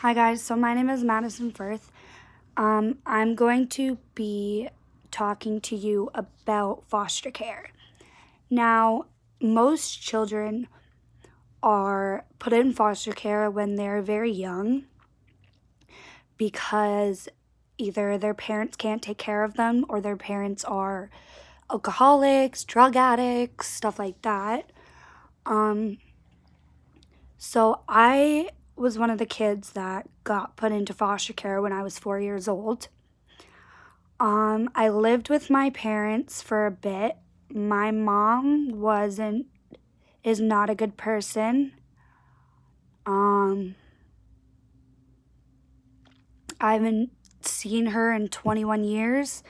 Hi guys, so my name is Madison Firth. I'm going to be talking to you about foster care. Now, most children are put in foster care when they're very young because either their parents can't take care of them or their parents are alcoholics, drug addicts, stuff like that. So I was one of the kids that got put into foster care when I was 4 years old. I lived with my parents for a bit. My mom is not a good person. I haven't seen her in 21 years.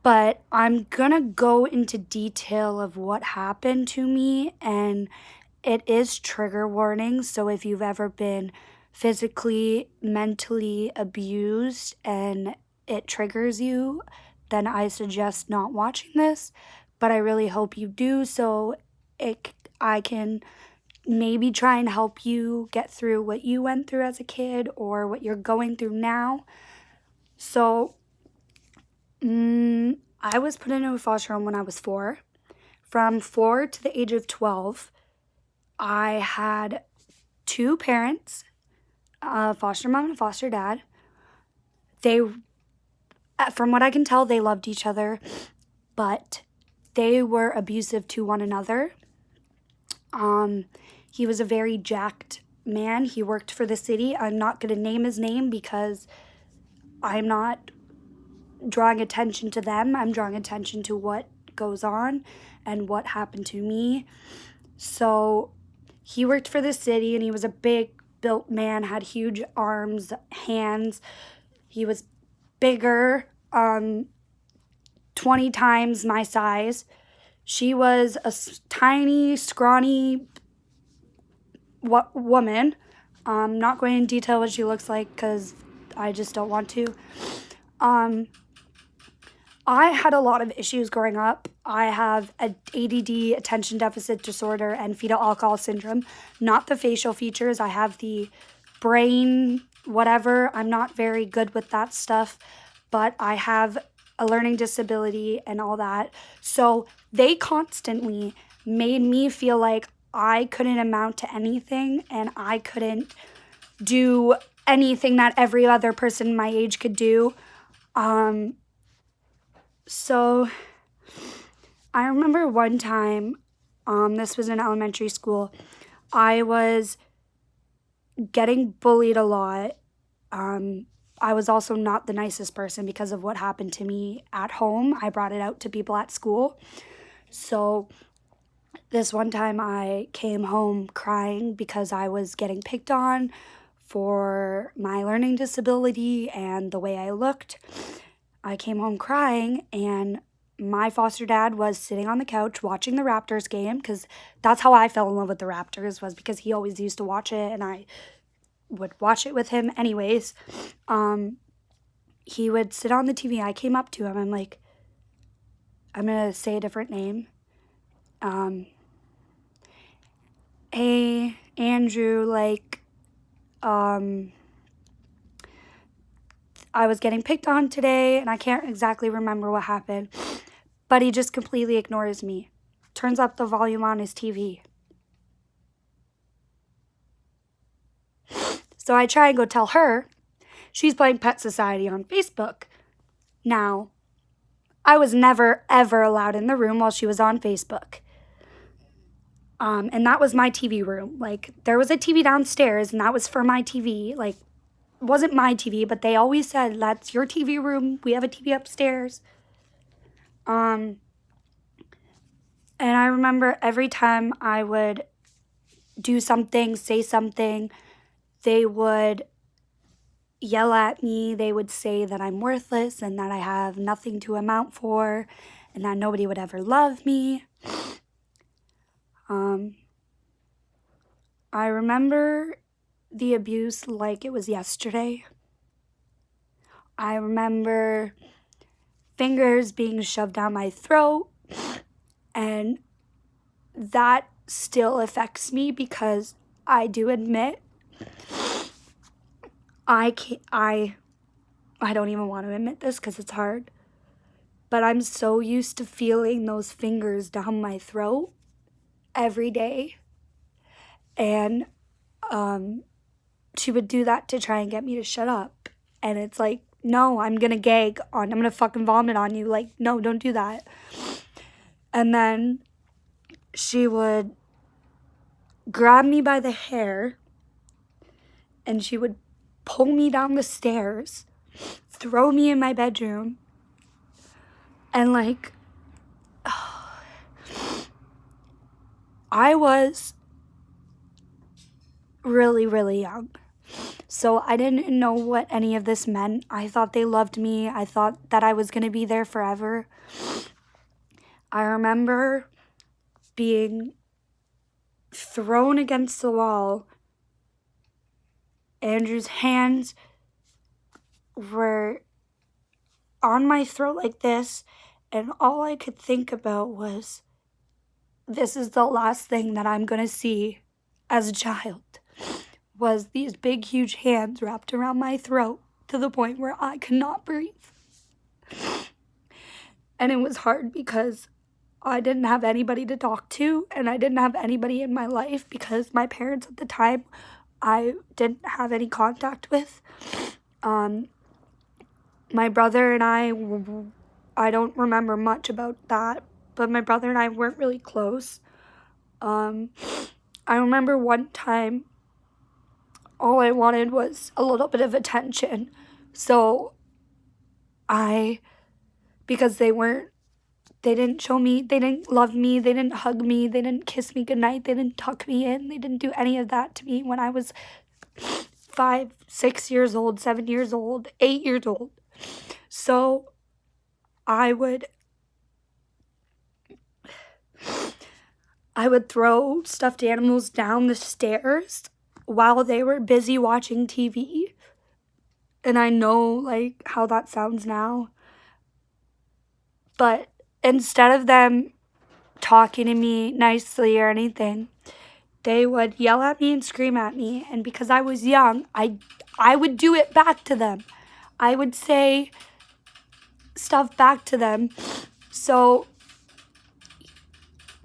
But I'm gonna go into detail of what happened to me, and it is trigger warning. So if you've ever been physically, mentally abused and it triggers you, then I suggest not watching this. But I really hope you do, so I can maybe try and help you get through what you went through as a kid or what you're going through now. So, I was put into a foster home when I was 4. From 4 to the age of 12, I had 2 parents, a foster mom and a foster dad. They, from what I can tell, they loved each other, but they were abusive to one another. He was a very jacked man. He worked for the city. I'm not going to name his name because I'm not drawing attention to them. I'm drawing attention to what goes on and what happened to me. So he worked for the city and he was a big built man, had huge arms, hands. He was bigger, 20 times my size. She was a tiny, scrawny woman. I'm not going in detail what she looks like because I just don't want to. I had a lot of issues growing up. I have ADD, attention deficit disorder, and fetal alcohol syndrome. Not the facial features. I have the brain, whatever. I'm not very good with that stuff, but I have a learning disability and all that. So they constantly made me feel like I couldn't amount to anything and I couldn't do anything that every other person my age could do. So I remember one time, this was in elementary school, I was getting bullied a lot. I was also not the nicest person because of what happened to me at home. I brought it out to people at school. So this one time I came home crying because I was getting picked on for my learning disability and the way I looked. I came home crying and my foster dad was sitting on the couch watching the Raptors game because that's how I fell in love with the Raptors, was because he always used to watch it and I would watch it with him anyways. He would sit on the TV. I came up to him. I'm like, I'm going to say a different name. Hey, Andrew, I was getting picked on today and I can't exactly remember what happened, but he just completely ignores me. Turns up the volume on his TV. So I try and go tell her. She's playing Pet Society on Facebook. Now, I was never, ever allowed in the room while she was on Facebook. And that was my TV room. Like, there was a TV downstairs, and that was for my TV. Like, it wasn't my TV, but they always said, that's your TV room. We have a TV upstairs. And I remember every time I would do something, say something, they would yell at me. They would say that I'm worthless and that I have nothing to amount for and that nobody would ever love me. I remember the abuse like it was yesterday. I remember fingers being shoved down my throat, and that still affects me because I do admit I don't even want to admit this because it's hard, but I'm so used to feeling those fingers down my throat every day. And she would do that to try and get me to shut up. And it's like, no, I'm gonna fucking vomit on you. Like, no, don't do that. And then she would grab me by the hair and she would pull me down the stairs, throw me in my bedroom, and like, I was really, really young. So I didn't know what any of this meant. I thought they loved me. I thought that I was going to be there forever. I remember being thrown against the wall. Andrew's hands were on my throat like this, and all I could think about was, this is the last thing that I'm going to see as a child, was these big, huge hands wrapped around my throat to the point where I could not breathe. And it was hard because I didn't have anybody to talk to, and I didn't have anybody in my life because my parents at the time I didn't have any contact with. My brother and I don't remember much about that, but my brother and I weren't really close. I remember one time all I wanted was a little bit of attention. So because they didn't show me, they didn't love me, they didn't hug me, they didn't kiss me goodnight, they didn't tuck me in, they didn't do any of that to me when I was 5, 6 years old, 7 years old, 8 years old. So I would throw stuffed animals down the stairs while they were busy watching TV. And I know, like, how that sounds now. But instead of them talking to me nicely or anything, they would yell at me and scream at me. And because I was young, I would do it back to them. I would say stuff back to them. So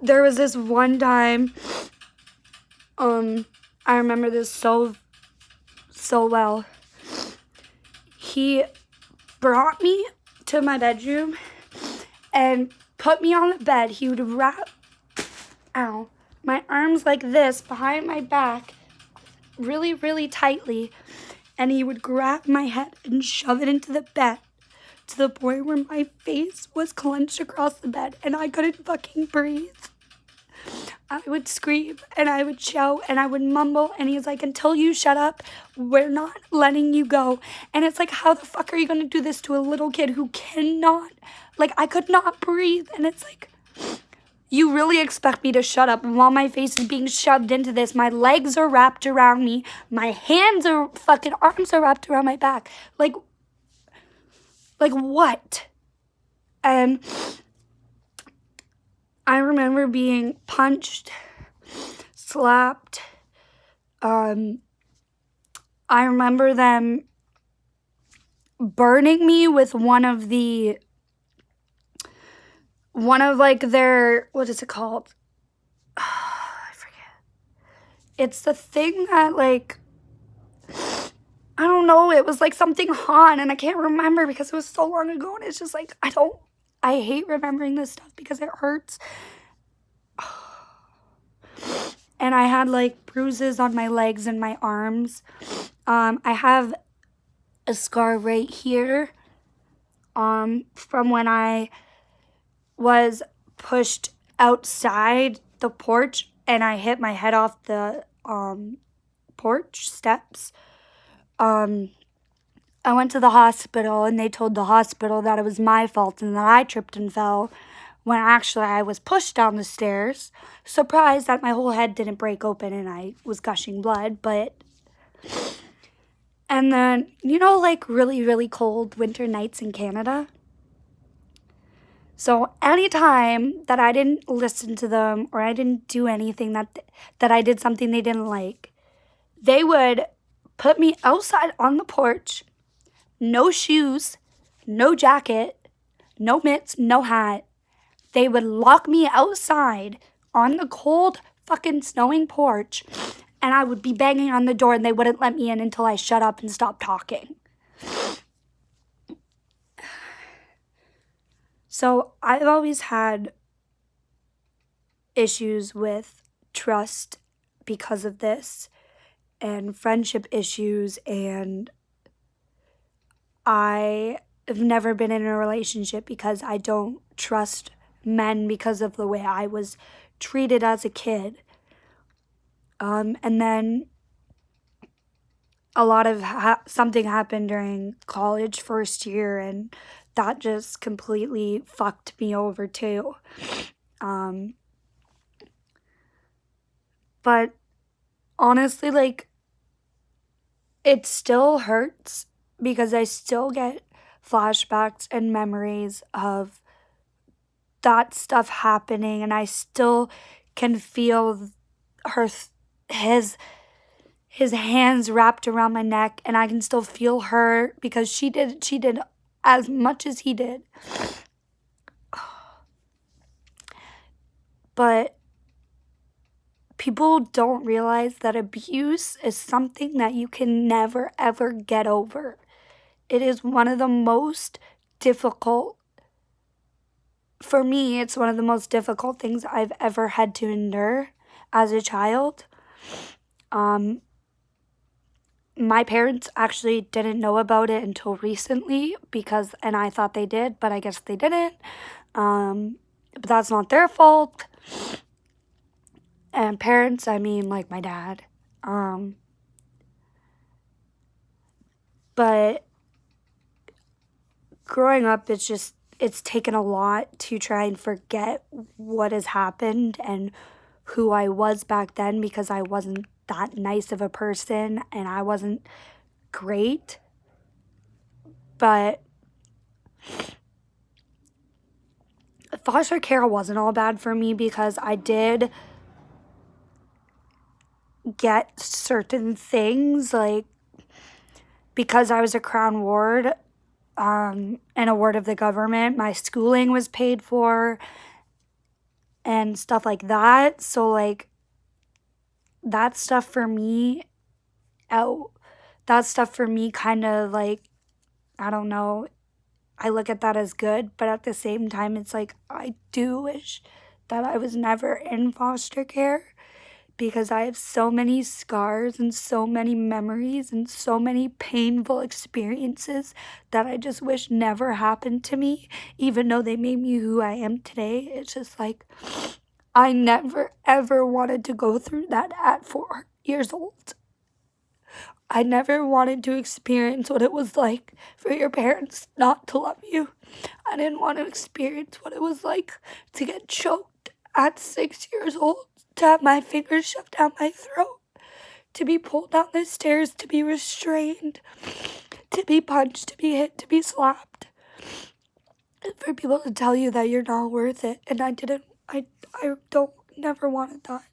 there was this one time, I remember this so well. He brought me to my bedroom and put me on the bed. He would wrap my arms like this behind my back really, really tightly, and he would grab my head and shove it into the bed to the point where my face was clenched across the bed and I couldn't fucking breathe. I would scream and I would shout and I would mumble, and he's like, until you shut up, we're not letting you go. And it's like, how the fuck are you going to do this to a little kid who cannot, like, I could not breathe. And it's like, you really expect me to shut up while my face is being shoved into this? My legs are wrapped around me. My arms are wrapped around my back. Like what? And I remember being punched, slapped. I remember them burning me with one of their, what is it called? I forget. It's the thing that, like, I don't know, it was like something Han, and I can't remember because it was so long ago, and it's just like, I hate remembering this stuff because it hurts. And I had, like, bruises on my legs and my arms. I have a scar right here from when I was pushed outside the porch and I hit my head off the porch steps. I went to the hospital and they told the hospital that it was my fault and that I tripped and fell, when actually I was pushed down the stairs. Surprised that my whole head didn't break open and I was gushing blood, and then, like, really, really cold winter nights in Canada? So anytime that I didn't listen to them or I didn't do anything that I did something they didn't like, they would put me outside on the porch, no shoes, no jacket, no mitts, no hat. They would lock me outside on the cold fucking snowing porch, and I would be banging on the door and they wouldn't let me in until I shut up and stopped talking. So I've always had issues with trust because of this, and friendship issues, and I have never been in a relationship because I don't trust men because of the way I was treated as a kid. And then a lot of something happened during college first year, and that just completely fucked me over too. But honestly, like, it still hurts because I still get flashbacks and memories of that stuff happening, and I still can feel her his hands wrapped around my neck, and I can still feel her because she did as much as he did. But people don't realize that abuse is something that you can never ever get over. It is one of the most difficult, for me, it's one of the most difficult things I've ever had to endure as a child. My parents actually didn't know about it until recently and I thought they did, but I guess they didn't. But that's not their fault. And parents, I mean, like my dad. But growing up, it's taken a lot to try and forget what has happened and who I was back then, because I wasn't that nice of a person and I wasn't great. But foster care wasn't all bad for me because I did get certain things, like, because I was a Crown Ward and a ward of the government, my schooling was paid for and stuff like that. So, like, that stuff for me kind of, like, I don't know, I look at that as good, but at the same time, it's like, I do wish that I was never in foster care, because I have so many scars and so many memories and so many painful experiences that I just wish never happened to me, even though they made me who I am today. It's just like, I never ever wanted to go through that at 4 years old. I never wanted to experience what it was like for your parents not to love you. I didn't want to experience what it was like to get choked at 6 years old, to have my fingers shoved down my throat, to be pulled down the stairs, to be restrained, to be punched, to be hit, to be slapped. And for people to tell you that you're not worth it. And I never wanted that.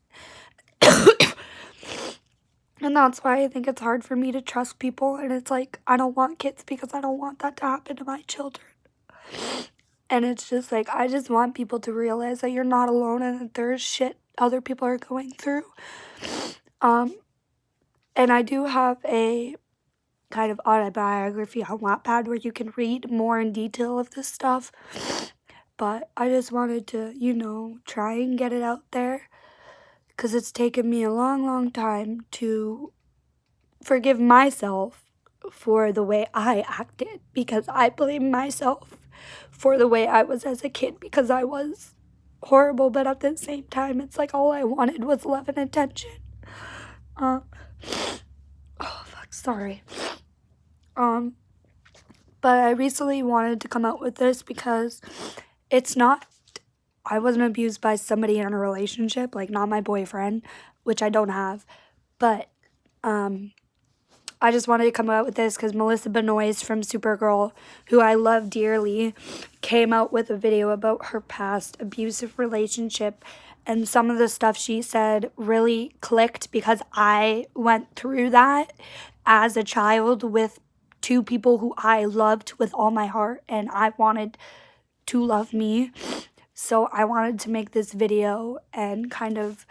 And that's why I think it's hard for me to trust people. And it's like, I don't want kids because I don't want that to happen to my children. And it's just like, I just want people to realize that you're not alone and that there's shit other people are going through. And I do have a kind of autobiography on Wattpad where you can read more in detail of this stuff. But I just wanted to, try and get it out there, because it's taken me a long, long time to forgive myself for the way I acted, because I blame myself for the way I was as a kid, because I was horrible, but at the same time, it's like all I wanted was love and attention. Sorry. But I recently wanted to come out with this because I wasn't abused by somebody in a relationship, like not my boyfriend, which I don't have, but I just wanted to come out with this because Melissa Benoist from Supergirl, who I love dearly, came out with a video about her past abusive relationship, and some of the stuff she said really clicked because I went through that as a child with two people who I loved with all my heart, and I wanted to love me. So I wanted to make this video and kind of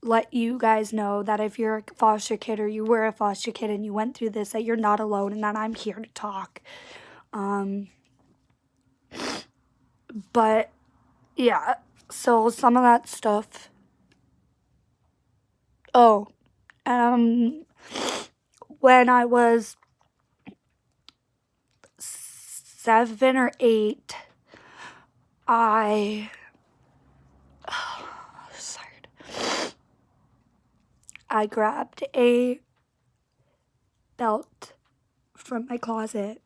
let you guys know that if you're a foster kid or you were a foster kid and you went through this, that you're not alone and that I'm here to talk. But yeah, so some of that stuff. Oh, when I was 7 or 8, I grabbed a belt from my closet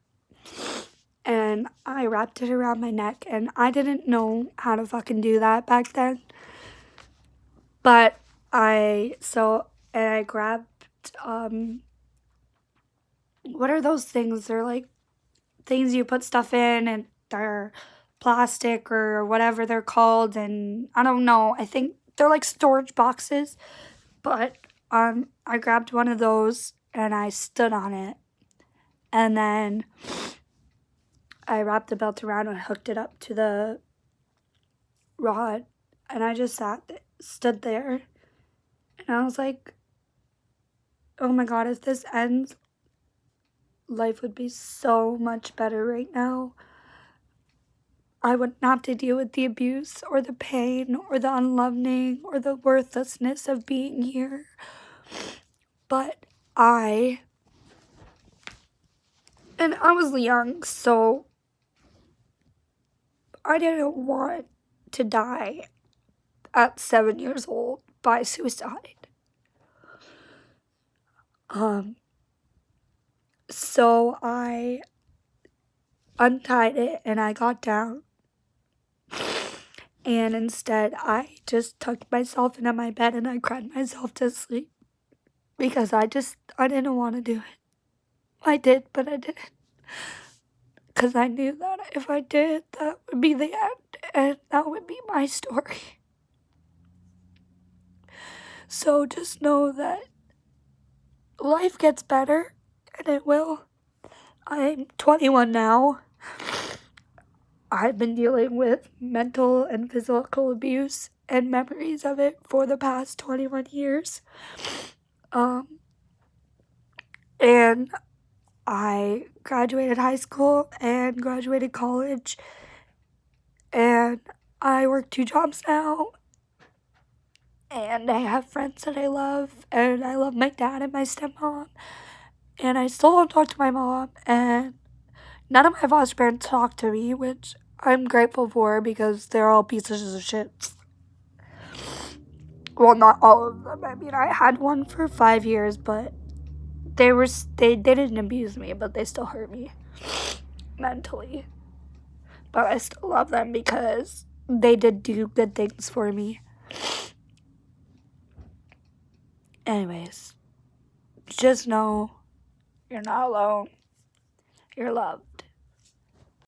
and I wrapped it around my neck, and I didn't know how to fucking do that back then. But I grabbed, what are those things? They're like things you put stuff in and they're plastic or whatever they're called, and I don't know, I think they're like storage boxes, but I grabbed one of those and I stood on it, and then I wrapped the belt around and hooked it up to the rod, and I just stood there, and I was like, oh my god, if this ends, life would be so much better right now. I wouldn't have to deal with the abuse or the pain or the unloving or the worthlessness of being here. But I was young, so I didn't want to die at 7 years old by suicide. So I untied it and I got down, and instead I just tucked myself into my bed and I cried myself to sleep because I didn't want to do it. I did, but I didn't, because I knew that if I did, that would be the end and that would be my story. So just know that life gets better, and it will. I'm 21 now. I've been dealing with mental and physical abuse and memories of it for the past 21 years. And I graduated high school and graduated college, and I work 2 jobs now, and I have friends that I love, and I love my dad and my stepmom, and I still don't talk to my mom, and none of my foster parents talk to me, which I'm grateful for because they're all pieces of shit. Well, not all of them. I mean, I had one for 5 years, but they didn't abuse me, but they still hurt me mentally. But I still love them because they did do good things for me. Anyways, just know you're not alone. You're loved.